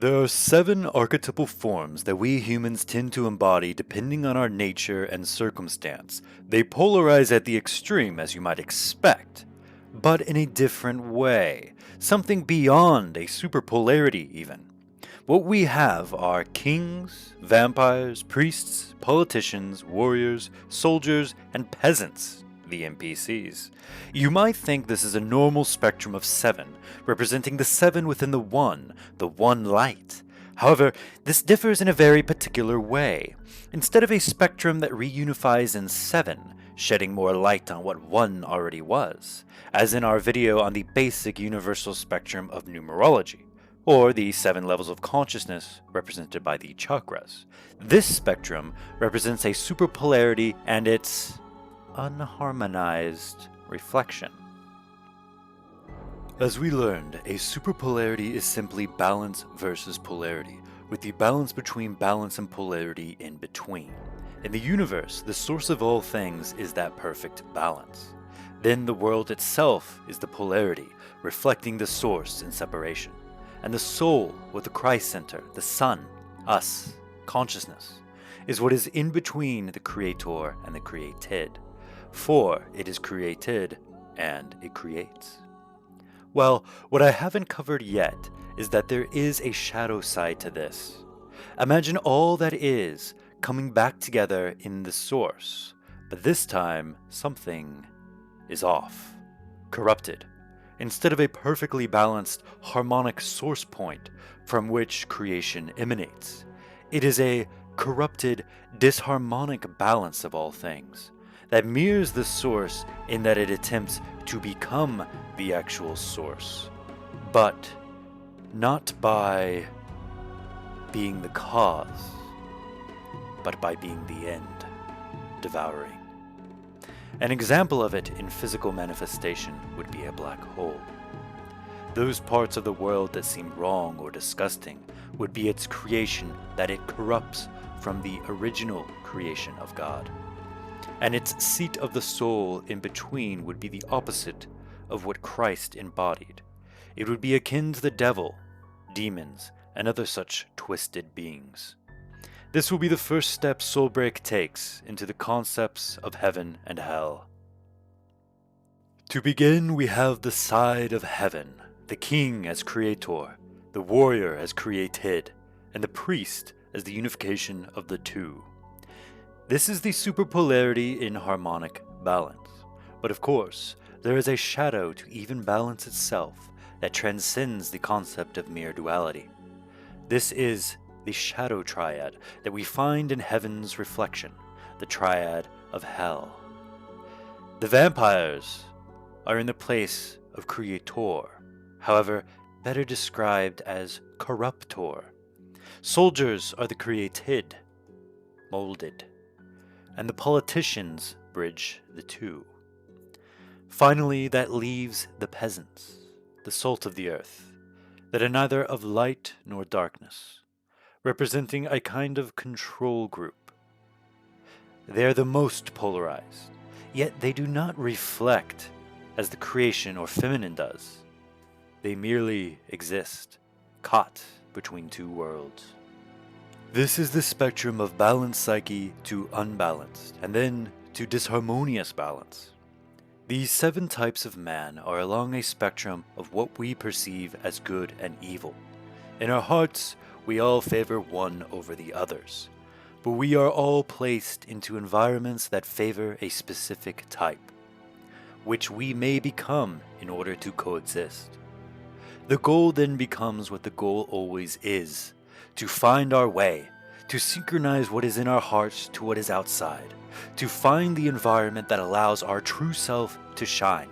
There are 7 archetypal forms that we humans tend to embody depending on our nature and circumstance. They polarize at the extreme, as you might expect, but in a different way, something beyond a superpolarity even. What we have are kings, vampires, priests, politicians, warriors, soldiers, and peasants, the NPCs. You might think this is a normal spectrum of 7, representing the 7 within the one light. However, this differs in a very particular way. Instead of a spectrum that reunifies in 7, shedding more light on what 1 already was, as in our video on the basic universal spectrum of numerology, or the 7 levels of consciousness represented by the chakras. This spectrum represents a superpolarity and its unharmonized reflection. As we learned, a superpolarity is simply balance versus polarity, with the balance between balance and polarity in between. In the universe, the source of all things is that perfect balance. Then the world itself is the polarity, reflecting the source in separation. And the soul, with the Christ center, the sun, us, consciousness, is what is in between the creator and the created. For it is created and it creates. Well, what I haven't covered yet is that there is a shadow side to this. Imagine all that is coming back together in the source, but this time something is off, corrupted. Instead of a perfectly balanced harmonic source point from which creation emanates, it is a corrupted, disharmonic balance of all things that mirrors the source in that it attempts to become the actual source, but not by being the cause, but by being the end, devouring. An example of it in physical manifestation would be a black hole. Those parts of the world that seem wrong or disgusting would be its creation that it corrupts from the original creation of God. And its seat of the soul in between would be the opposite of what Christ embodied. It would be akin to the devil, demons, and other such twisted beings. This will be the first step Soulbreak takes into the concepts of heaven and hell. To begin, we have the side of heaven, the king as creator, the warrior as created, and the priest as the unification of the two. This is the superpolarity in harmonic balance. But of course, there is a shadow to even balance itself that transcends the concept of mere duality. This is the shadow triad that we find in heaven's reflection, the triad of hell. The vampires are in the place of creator, however, better described as corruptor. Soldiers are the created, molded, and the politicians bridge the two. Finally, that leaves the peasants, the salt of the earth, that are neither of light nor darkness, representing a kind of control group. They are the most polarized, yet they do not reflect as the creation or feminine does. They merely exist, caught between two worlds. This is the spectrum of balanced psyche to unbalanced, and then to disharmonious balance. These 7 types of man are along a spectrum of what we perceive as good and evil. In our hearts, we all favor one over the others, but we are all placed into environments that favor a specific type, which we may become in order to coexist. The goal then becomes what the goal always is, to find our way, to synchronize what is in our hearts to what is outside, to find the environment that allows our true self to shine.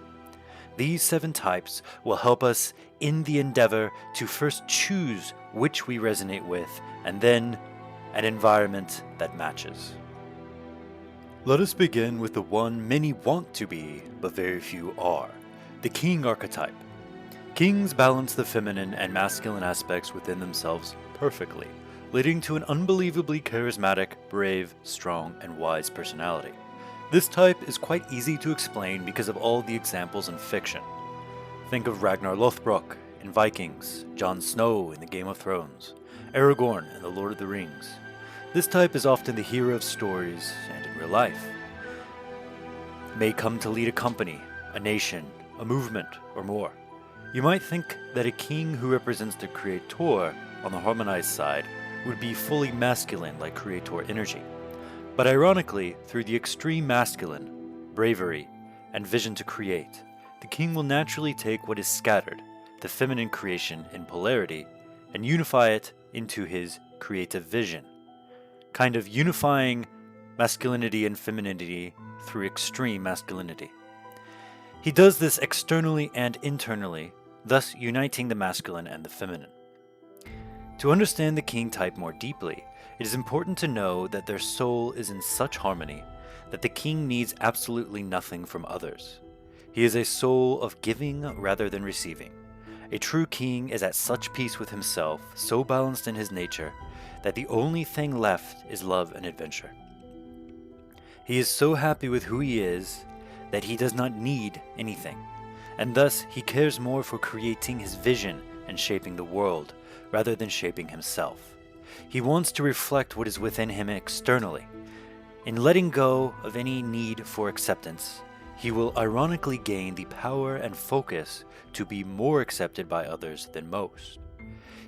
These 7 types will help us in the endeavor to first choose which we resonate with, and then an environment that matches. Let us begin with the one many want to be, but very few are, the king archetype. Kings balance the feminine and masculine aspects within themselves perfectly, leading to an unbelievably charismatic, brave, strong, and wise personality. This type is quite easy to explain because of all the examples in fiction. Think of Ragnar Lothbrok in Vikings, Jon Snow in the Game of Thrones, Aragorn in the Lord of the Rings. This type is often the hero of stories and in real life. May come to lead a company, a nation, a movement, or more. You might think that a king who represents the creator on the harmonized side would be fully masculine like creator energy. But ironically, through the extreme masculine, bravery, and vision to create, the king will naturally take what is scattered, the feminine creation in polarity, and unify it into his creative vision, kind of unifying masculinity and femininity through extreme masculinity. He does this externally and internally, thus uniting the masculine and the feminine. To understand the king type more deeply, it is important to know that their soul is in such harmony that the king needs absolutely nothing from others. He is a soul of giving rather than receiving. A true king is at such peace with himself, so balanced in his nature, that the only thing left is love and adventure. He is so happy with who he is that he does not need anything, and thus he cares more for creating his vision and shaping the world, rather than shaping himself. He wants to reflect what is within him externally. In letting go of any need for acceptance, he will ironically gain the power and focus to be more accepted by others than most.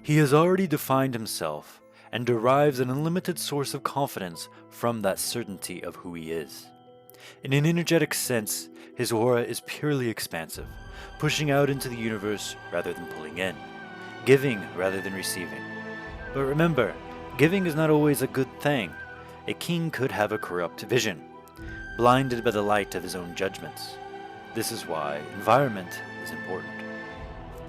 He has already defined himself and derives an unlimited source of confidence from that certainty of who he is. In an energetic sense, his aura is purely expansive, pushing out into the universe rather than pulling in, giving rather than receiving. But remember, giving is not always a good thing. A king could have a corrupt vision, blinded by the light of his own judgments. This is why environment is important.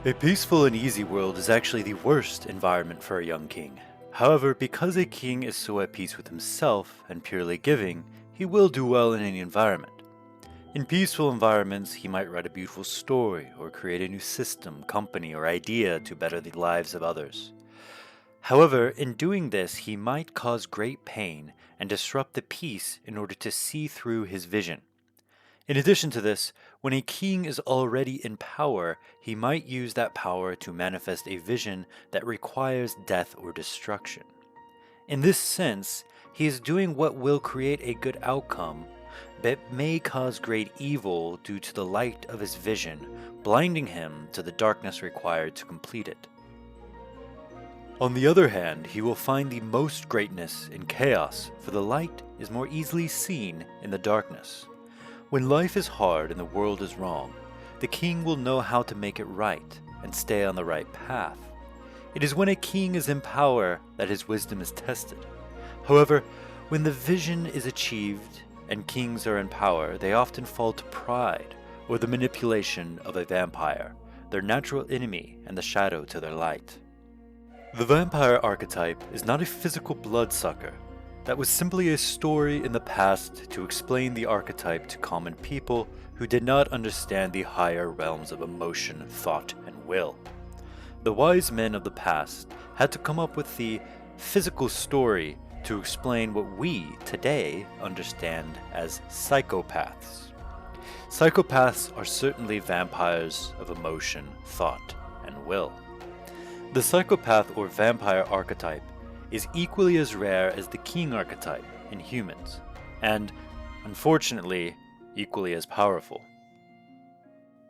A peaceful and easy world is actually the worst environment for a young king. However, because a king is so at peace with himself and purely giving, he will do well in any environment. In peaceful environments, he might write a beautiful story or create a new system, company, or idea to better the lives of others. However, in doing this, he might cause great pain and disrupt the peace in order to see through his vision. In addition to this, when a king is already in power, he might use that power to manifest a vision that requires death or destruction. In this sense, he is doing what will create a good outcome, but may cause great evil due to the light of his vision, blinding him to the darkness required to complete it. On the other hand, he will find the most greatness in chaos, for the light is more easily seen in the darkness. When life is hard and the world is wrong, the king will know how to make it right and stay on the right path. It is when a king is in power that his wisdom is tested. However, when the vision is achieved and kings are in power, they often fall to pride or the manipulation of a vampire, their natural enemy and the shadow to their light. The vampire archetype is not a physical bloodsucker. That was simply a story in the past to explain the archetype to common people who did not understand the higher realms of emotion, thought, and will. The wise men of the past had to come up with the physical story to explain what we today understand as psychopaths. Psychopaths are certainly vampires of emotion, thought, and will. The psychopath or vampire archetype is equally as rare as the king archetype in humans, and, unfortunately, equally as powerful.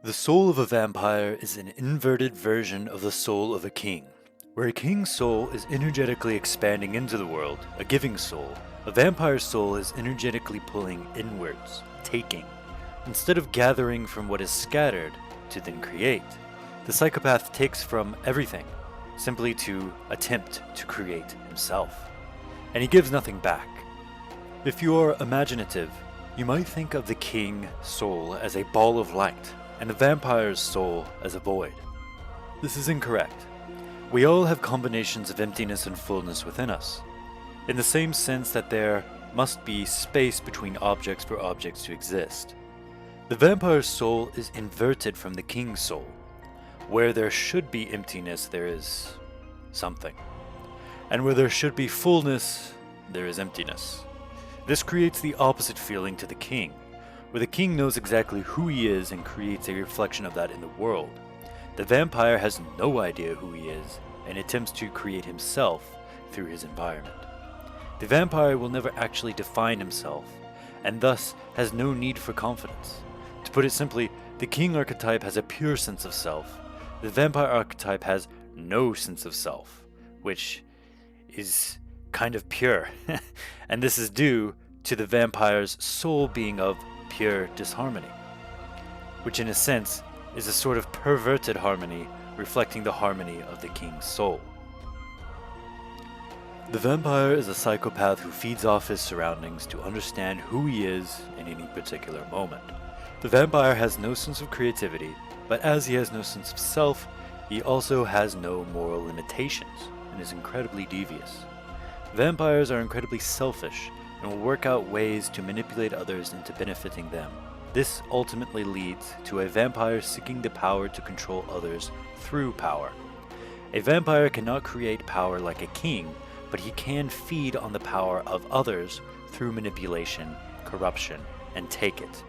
The soul of a vampire is an inverted version of the soul of a king. Where a king's soul is energetically expanding into the world, a giving soul, a vampire soul is energetically pulling inwards, taking, instead of gathering from what is scattered to then create. The psychopath takes from everything, simply to attempt to create himself, and he gives nothing back. If you are imaginative, you might think of the king soul as a ball of light, and the vampire's soul as a void. This is incorrect. We all have combinations of emptiness and fullness within us, in the same sense that there must be space between objects for objects to exist. The vampire's soul is inverted from the king's soul. Where there should be emptiness, there is something. And where there should be fullness, there is emptiness. This creates the opposite feeling to the king, where the king knows exactly who he is and creates a reflection of that in the world. The vampire has no idea who he is and attempts to create himself through his environment. The vampire will never actually define himself, and thus has no need for confidence. To put it simply, the king archetype has a pure sense of self. The vampire archetype has no sense of self, which is kind of pure. And this is due to the vampire's soul being of pure disharmony, which in a sense is a sort of perverted harmony reflecting the harmony of the king's soul. The vampire is a psychopath who feeds off his surroundings to understand who he is in any particular moment. The vampire has no sense of creativity, but as he has no sense of self, he also has no moral limitations and is incredibly devious. Vampires are incredibly selfish and will work out ways to manipulate others into benefiting them. This ultimately leads to a vampire seeking the power to control others through power. A vampire cannot create power like a king, but he can feed on the power of others through manipulation, corruption, and take it.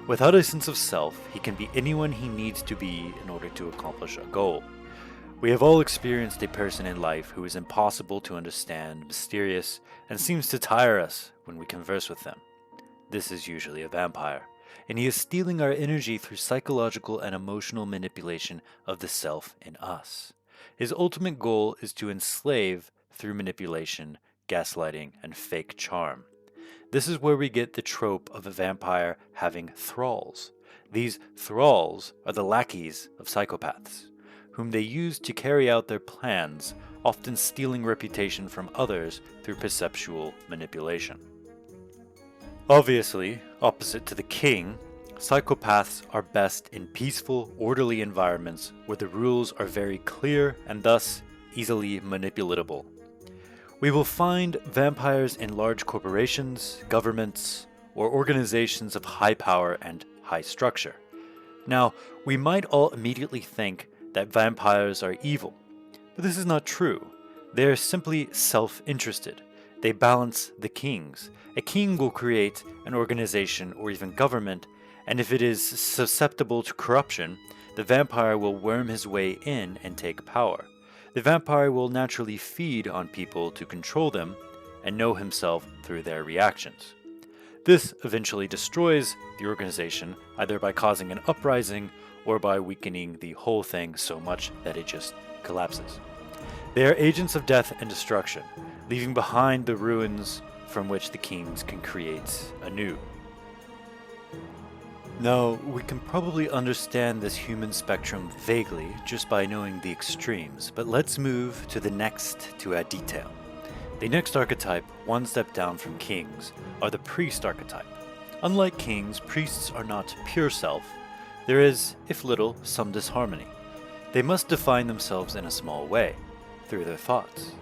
Without a sense of self, he can be anyone he needs to be in order to accomplish a goal. We have all experienced a person in life who is impossible to understand, mysterious, and seems to tire us when we converse with them. This is usually a vampire, and he is stealing our energy through psychological and emotional manipulation of the self in us. His ultimate goal is to enslave through manipulation, gaslighting, and fake charm. This is where we get the trope of a vampire having thralls. These thralls are the lackeys of psychopaths, whom they use to carry out their plans, often stealing reputation from others through perceptual manipulation. Obviously, opposite to the king, psychopaths are best in peaceful, orderly environments where the rules are very clear and thus easily manipulatable. We will find vampires in large corporations, governments, or organizations of high power and high structure. Now, we might all immediately think that vampires are evil, but this is not true. They are simply self-interested. They balance the kings. A king will create an organization or even government, and if it is susceptible to corruption, the vampire will worm his way in and take power. The vampire will naturally feed on people to control them and know himself through their reactions. This eventually destroys the organization either by causing an uprising or by weakening the whole thing so much that it just collapses. They are agents of death and destruction, leaving behind the ruins from which the kings can create anew. Now, we can probably understand this human spectrum vaguely just by knowing the extremes, but let's move to the next to add detail. The next archetype, one step down from kings, are the priest archetype. Unlike kings, priests are not pure self. There is, if little, some disharmony. They must define themselves in a small way, through their thoughts.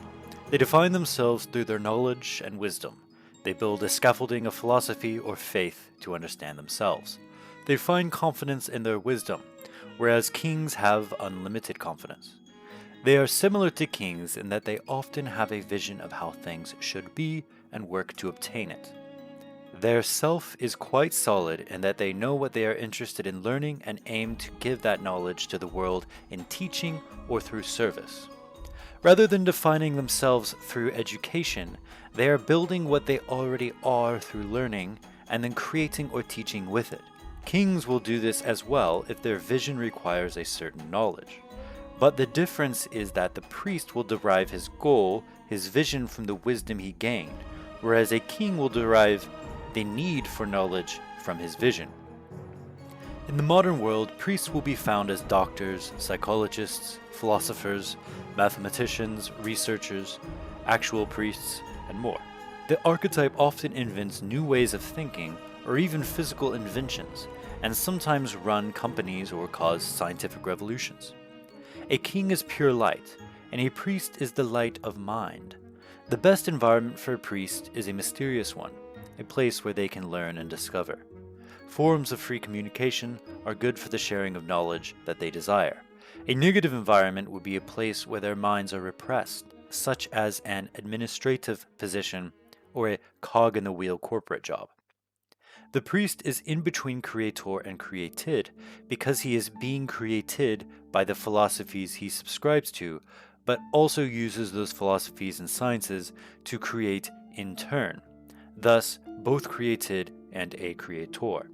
They define themselves through their knowledge and wisdom. They build a scaffolding of philosophy or faith to understand themselves. They find confidence in their wisdom, whereas kings have unlimited confidence. They are similar to kings in that they often have a vision of how things should be and work to obtain it. Their self is quite solid in that they know what they are interested in learning and aim to give that knowledge to the world in teaching or through service. Rather than defining themselves through education, they are building what they already are through learning and then creating or teaching with it. Kings will do this as well if their vision requires a certain knowledge. But the difference is that the priest will derive his goal, his vision from the wisdom he gained, whereas a king will derive the need for knowledge from his vision. In the modern world, priests will be found as doctors, psychologists, philosophers, mathematicians, researchers, actual priests, and more. The archetype often invents new ways of thinking or even physical inventions, and sometimes run companies or cause scientific revolutions. A king is pure light, and a priest is the light of mind. The best environment for a priest is a mysterious one, a place where they can learn and discover. Forms of free communication are good for the sharing of knowledge that they desire. A negative environment would be a place where their minds are repressed, such as an administrative position or a cog in the wheel corporate job. The priest is in between creator and created because he is being created by the philosophies he subscribes to, but also uses those philosophies and sciences to create in turn, thus both created and a creator.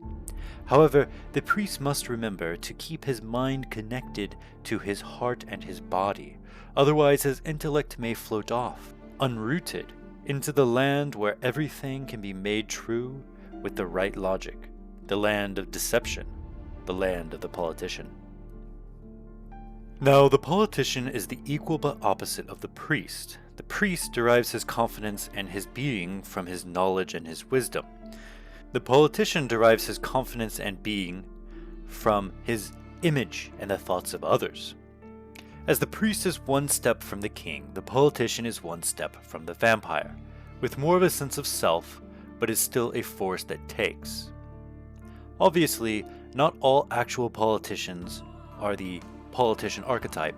However, the priest must remember to keep his mind connected to his heart and his body, otherwise his intellect may float off, unrooted, into the land where everything can be made true with the right logic, the land of deception, the land of the politician. Now, the politician is the equal but opposite of the priest. The priest derives his confidence and his being from his knowledge and his wisdom. The politician derives his confidence and being from his image and the thoughts of others. As the priest is one step from the king, the politician is one step from the vampire, with more of a sense of self, but is still a force that takes. Obviously, not all actual politicians are the politician archetype,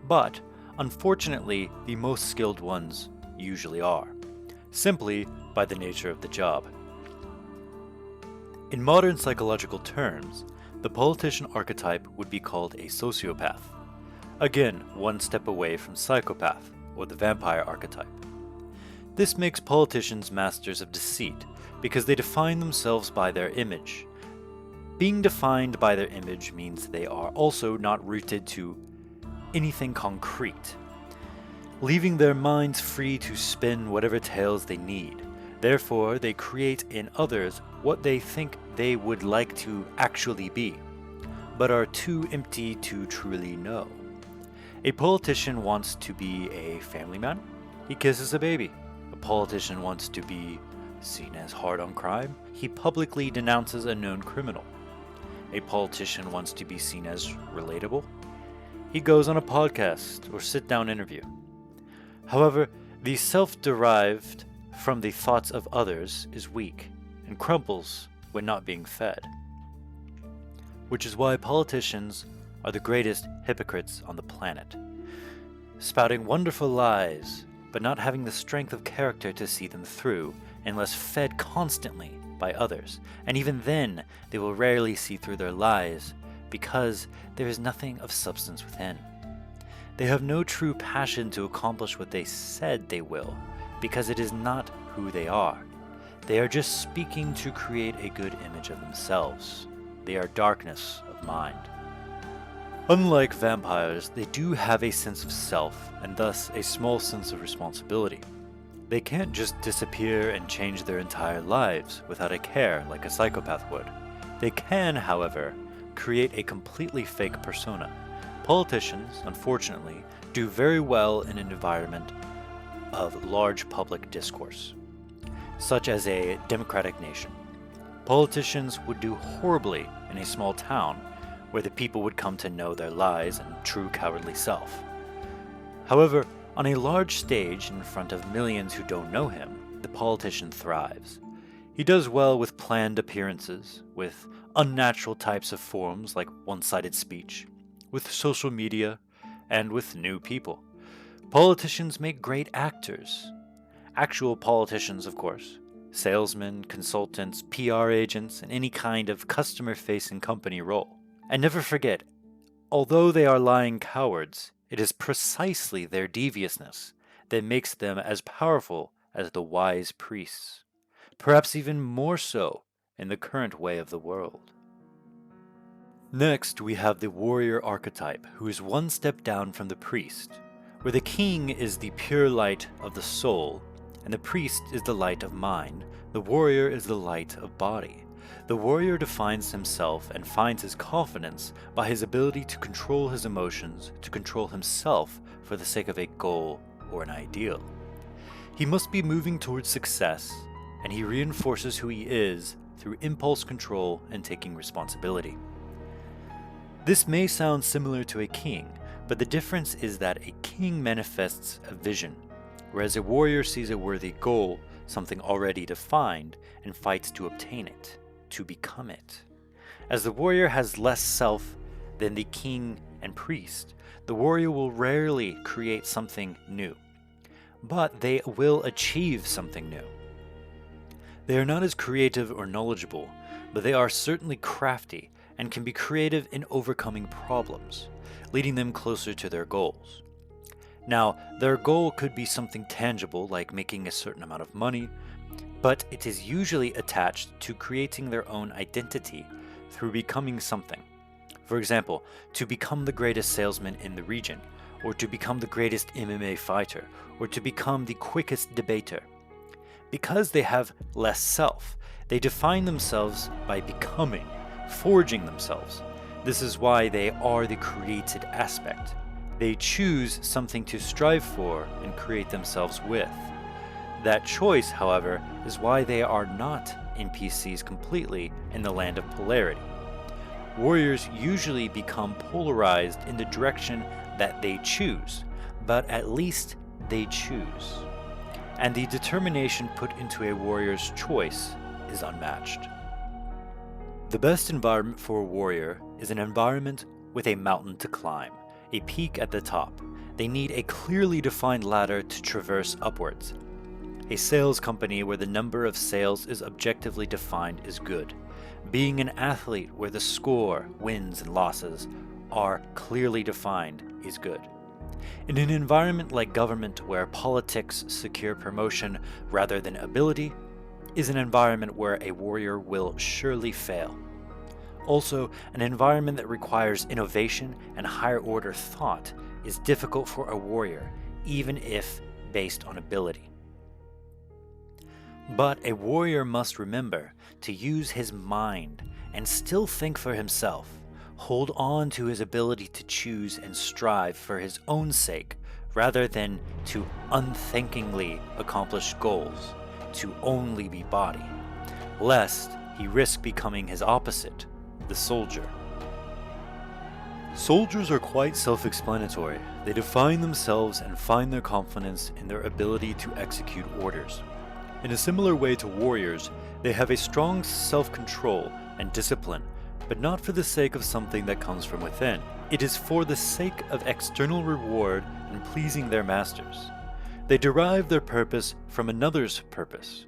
but unfortunately, the most skilled ones usually are, simply by the nature of the job. In modern psychological terms, the politician archetype would be called a sociopath. Again, one step away from psychopath, or the vampire archetype. This makes politicians masters of deceit, because they define themselves by their image. Being defined by their image means they are also not rooted to anything concrete, leaving their minds free to spin whatever tales they need. Therefore, they create in others what they think they would like to actually be, but are too empty to truly know. A politician wants to be a family man, he kisses a baby. A politician wants to be seen as hard on crime, he publicly denounces a known criminal. A politician wants to be seen as relatable, he goes on a podcast or sit-down interview. However, the self-derived from the thoughts of others is weak and crumbles when not being fed. Which is why politicians are the greatest hypocrites on the planet, spouting wonderful lies, but not having the strength of character to see them through unless fed constantly by others, and even then they will rarely see through their lies because there is nothing of substance within. They have no true passion to accomplish what they said they will, because it is not who they are. They are just speaking to create a good image of themselves. They are darkness of mind. Unlike vampires, they do have a sense of self, and thus a small sense of responsibility. They can't just disappear and change their entire lives without a care like a psychopath would. They can, however, create a completely fake persona. Politicians, unfortunately, do very well in an environment of large public discourse, such as a democratic nation. Politicians would do horribly in a small town where the people would come to know their lies and true cowardly self. However, on a large stage in front of millions who don't know him, the politician thrives. He does well with planned appearances, with unnatural types of forms like one-sided speech, with social media, and with new people. Politicians make great actors. Actual politicians, of course. Salesmen, consultants, PR agents, and any kind of customer-facing company role. And never forget, although they are lying cowards, it is precisely their deviousness that makes them as powerful as the wise priests, perhaps even more so in the current way of the world. Next, we have the warrior archetype, who is one step down from the priest, where the king is the pure light of the soul, and the priest is the light of mind, the warrior is the light of body. The warrior defines himself and finds his confidence by his ability to control his emotions, to control himself for the sake of a goal or an ideal. He must be moving towards success, and he reinforces who he is through impulse control and taking responsibility. This may sound similar to a king, but the difference is that a king manifests a vision, whereas a warrior sees a worthy goal, something already defined, and fights to obtain it, to become it. As the warrior has less self than the king and priest, the warrior will rarely create something new, but they will achieve something new. They are not as creative or knowledgeable, but they are certainly crafty and can be creative in overcoming problems, leading them closer to their goals. Now, their goal could be something tangible like making a certain amount of money, but it is usually attached to creating their own identity through becoming something. For example, to become the greatest salesman in the region, or to become the greatest MMA fighter, or to become the quickest debater. Because they have less self, they define themselves by becoming, forging themselves. This is why they are the created aspect. They choose something to strive for and create themselves with. That choice, however, is why they are not NPCs completely in the land of polarity. Warriors usually become polarized in the direction that they choose, but at least they choose. And the determination put into a warrior's choice is unmatched. The best environment for a warrior is an environment with a mountain to climb, a peak at the top. They need a clearly defined ladder to traverse upwards. A sales company where the number of sales is objectively defined is good. Being an athlete where the score, wins and losses, are clearly defined is good. In an environment like government where politics secure promotion rather than ability, is an environment where a warrior will surely fail. Also, an environment that requires innovation and higher order thought is difficult for a warrior, even if based on ability. But a warrior must remember to use his mind and still think for himself, hold on to his ability to choose and strive for his own sake rather than to unthinkingly accomplish goals, to only be body, lest he risk becoming his opposite, the soldier. Soldiers are quite self-explanatory. They define themselves and find their confidence in their ability to execute orders. In a similar way to warriors, they have a strong self-control and discipline, but not for the sake of something that comes from within. It is for the sake of external reward and pleasing their masters. They derive their purpose from another's purpose.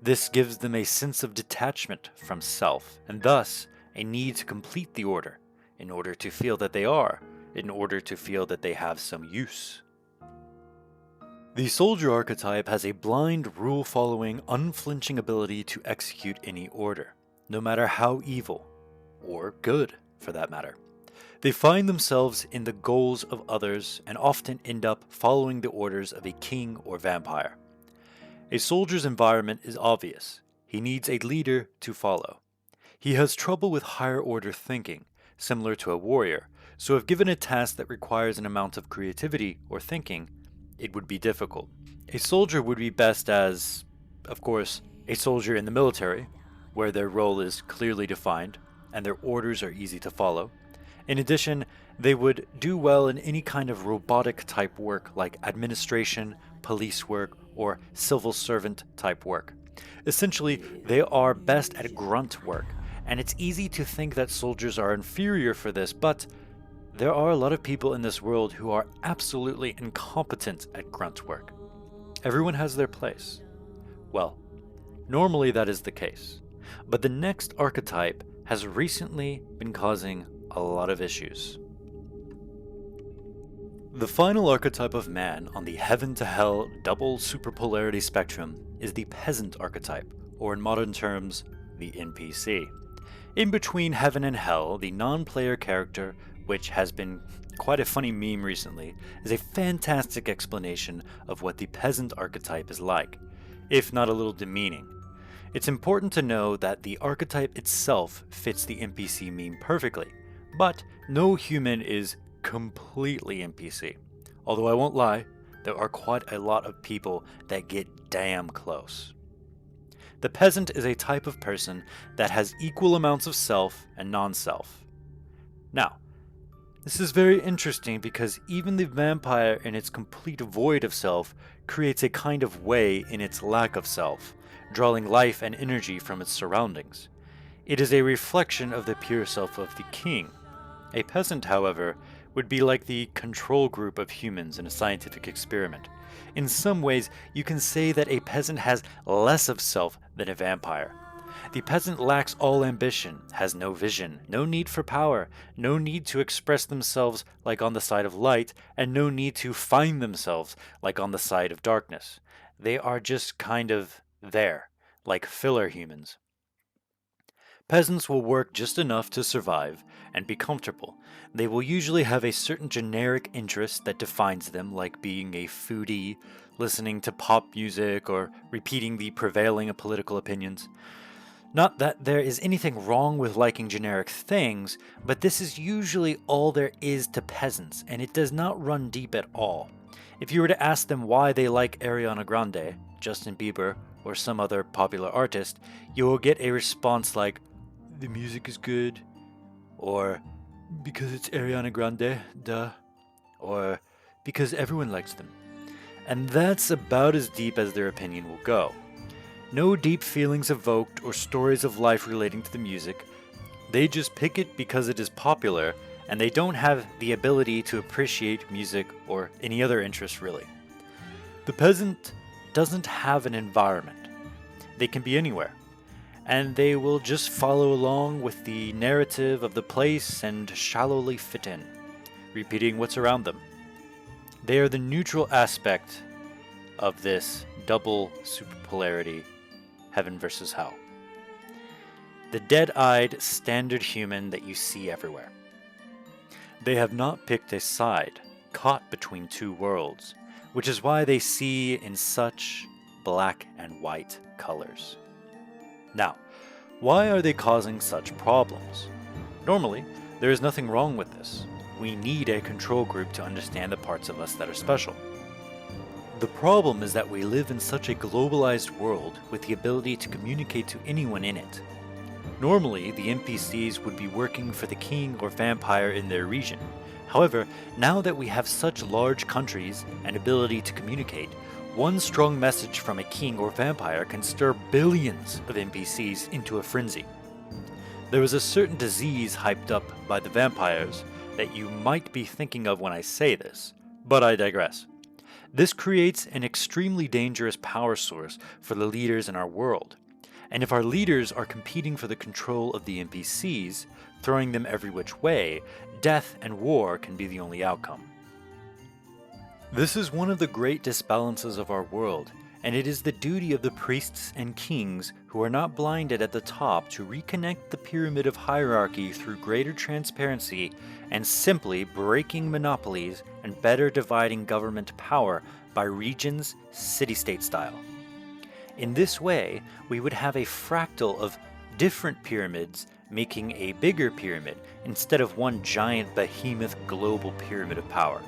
This gives them a sense of detachment from self, and thus a need to complete the order, in order to feel that they are, in order to feel that they have some use. The soldier archetype has a blind, rule-following, unflinching ability to execute any order, no matter how evil, or good, for that matter. They find themselves in the goals of others and often end up following the orders of a king or vampire. A soldier's environment is obvious. He needs a leader to follow. He has trouble with higher-order thinking, similar to a warrior, so if given a task that requires an amount of creativity or thinking, it would be difficult. A soldier would be best as, of course, a soldier in the military, where their role is clearly defined and their orders are easy to follow. In addition, they would do well in any kind of robotic type work like administration, police work, or civil servant type work. Essentially, they are best at grunt work, and it's easy to think that soldiers are inferior for this, but there are a lot of people in this world who are absolutely incompetent at grunt work. Everyone has their place. Well, normally that is the case, but the next archetype has recently been causing a lot of issues. The final archetype of man on the heaven-to-hell double superpolarity spectrum is the peasant archetype, or in modern terms, the NPC. In between heaven and hell, the non-player character, which has been quite a funny meme recently, is a fantastic explanation of what the peasant archetype is like, if not a little demeaning. It's important to know that the archetype itself fits the NPC meme perfectly, but no human is completely NPC. Although I won't lie, there are quite a lot of people that get damn close. The peasant is a type of person that has equal amounts of self and non-self. Now, this is very interesting because even the vampire in its complete void of self creates a kind of way in its lack of self, drawing life and energy from its surroundings. It is a reflection of the pure self of the king. A peasant, however, would be like the control group of humans in a scientific experiment. In some ways, you can say that a peasant has less of self than a vampire. The peasant lacks all ambition, has no vision, no need for power, no need to express themselves like on the side of light, and no need to find themselves like on the side of darkness. They are just kind of there, like filler humans. Peasants will work just enough to survive and be comfortable. They will usually have a certain generic interest that defines them, like being a foodie, listening to pop music, or repeating the prevailing political opinions. Not that there is anything wrong with liking generic things, but this is usually all there is to peasants, and it does not run deep at all. If you were to ask them why they like Ariana Grande, Justin Bieber, or some other popular artist, you will get a response like, "The music is good," or "Because it's Ariana Grande, duh," or "Because everyone likes them." And that's about as deep as their opinion will go. No deep feelings evoked or stories of life relating to the music. They just pick it because it is popular, and they don't have the ability to appreciate music or any other interest really. The peasant doesn't have an environment. They can be anywhere, and they will just follow along with the narrative of the place and shallowly fit in, repeating what's around them. They are the neutral aspect of this double superpolarity, heaven versus hell. The dead-eyed standard human that you see everywhere. They have not picked a side, caught between two worlds, which is why they see in such black and white colors. Now, why are they causing such problems? Normally, there is nothing wrong with this. We need a control group to understand the parts of us that are special. The problem is that we live in such a globalized world with the ability to communicate to anyone in it. Normally, the NPCs would be working for the king or vampire in their region. However, now that we have such large countries and ability to communicate, one strong message from a king or vampire can stir billions of NPCs into a frenzy. There is a certain disease hyped up by the vampires that you might be thinking of when I say this, but I digress. This creates an extremely dangerous power source for the leaders in our world. And if our leaders are competing for the control of the NPCs, throwing them every which way, death and war can be the only outcome. This is one of the great disbalances of our world, and it is the duty of the priests and kings who are not blinded at the top to reconnect the pyramid of hierarchy through greater transparency and simply breaking monopolies and better dividing government power by regions, city-state style. In this way, we would have a fractal of different pyramids making a bigger pyramid instead of one giant behemoth global pyramid of power.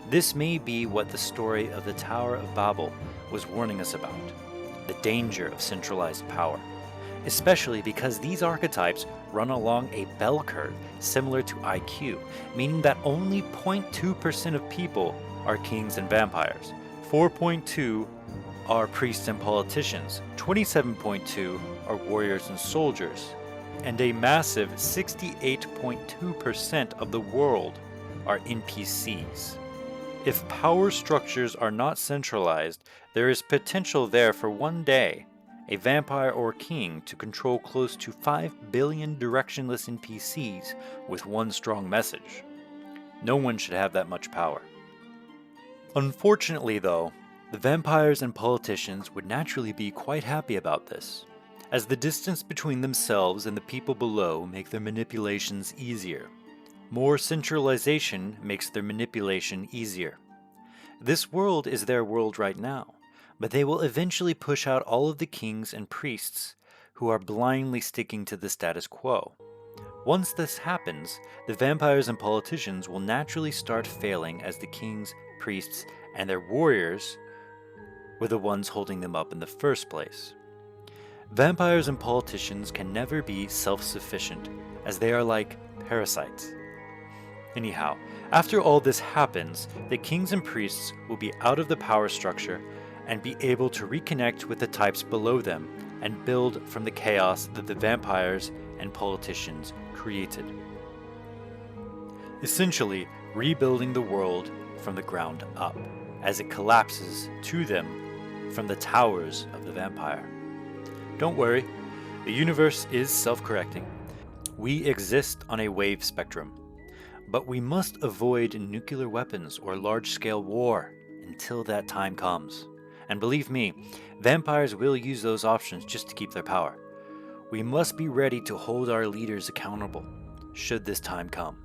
This may be what the story of the Tower of Babel was warning us about, the danger of centralized power, especially because these archetypes run along a bell curve similar to IQ, meaning that only 0.2% of people are kings and vampires, 4.2 are priests and politicians, 27.2 are warriors and soldiers, and a massive 68.2% of the world are NPCs. If power structures are not centralized, there is potential there for one day a vampire or king to control close to 5 billion directionless NPCs with one strong message. No one should have that much power. Unfortunately though, the vampires and politicians would naturally be quite happy about this, as the distance between themselves and the people below make their manipulations easier. More centralization makes their manipulation easier. This world is their world right now, but they will eventually push out all of the kings and priests who are blindly sticking to the status quo. Once this happens, the vampires and politicians will naturally start failing as the kings, priests, and their warriors were the ones holding them up in the first place. Vampires and politicians can never be self-sufficient, as they are like parasites. Anyhow, after all this happens, the kings and priests will be out of the power structure and be able to reconnect with the types below them and build from the chaos that the vampires and politicians created. Essentially, rebuilding the world from the ground up, as it collapses to them from the towers of the vampire. Don't worry, The universe is self-correcting. We exist on a wave spectrum, but we must avoid nuclear weapons or large-scale war until that time comes. And believe me, vampires will use those options just to keep their power. We must be ready to hold our leaders accountable, should this time come.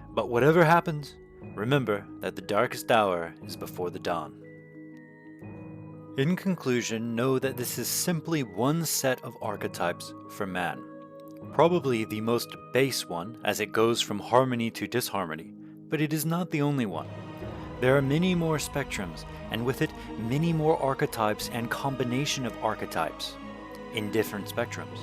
But whatever happens, remember that the darkest hour is before the dawn. In conclusion, know that this is simply one set of archetypes for man. Probably the most base one, as it goes from harmony to disharmony, but it is not the only one. There are many more spectrums, and with it, many more archetypes and combination of archetypes in different spectrums.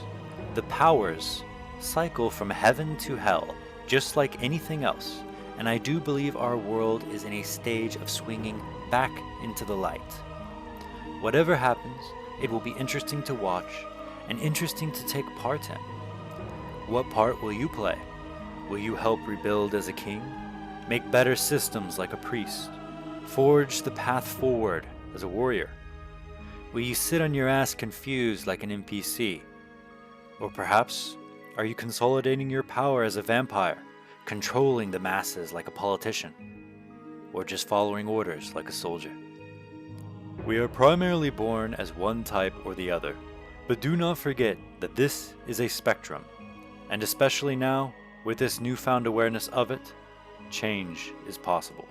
The powers cycle from heaven to hell, just like anything else, and I do believe our world is in a stage of swinging back into the light. Whatever happens, it will be interesting to watch and interesting to take part in. What part will you play? Will you help rebuild as a king? Make better systems like a priest? Forge the path forward as a warrior? Will you sit on your ass confused like an NPC? Or perhaps, are you consolidating your power as a vampire, controlling the masses like a politician? Or just following orders like a soldier? We are primarily born as one type or the other, but do not forget that this is a spectrum, and especially now, with this newfound awareness of it, change is possible.